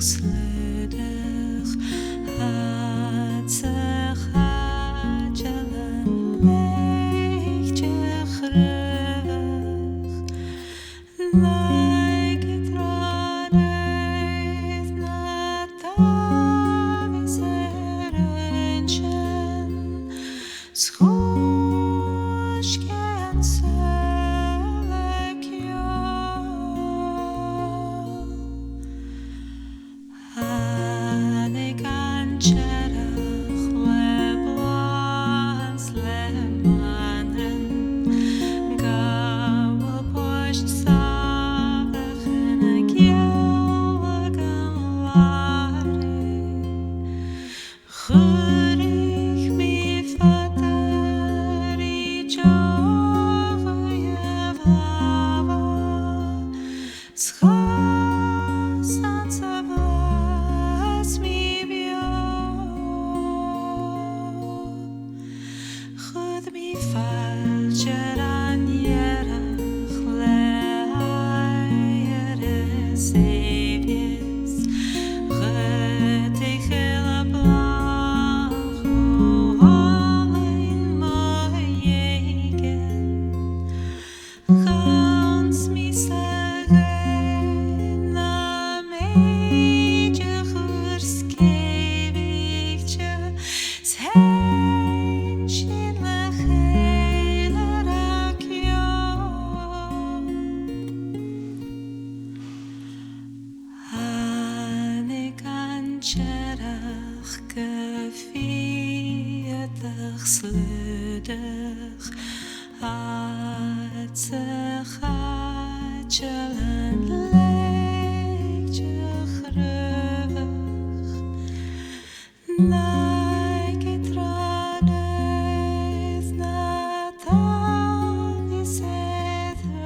sledig hat zich hadjelen leegje grug like it radeis na tavis erenchen schoşken selek yo Cherach geviedig sledig hat zich hadjelen leegje gruvig like it radeis na tavis erenchen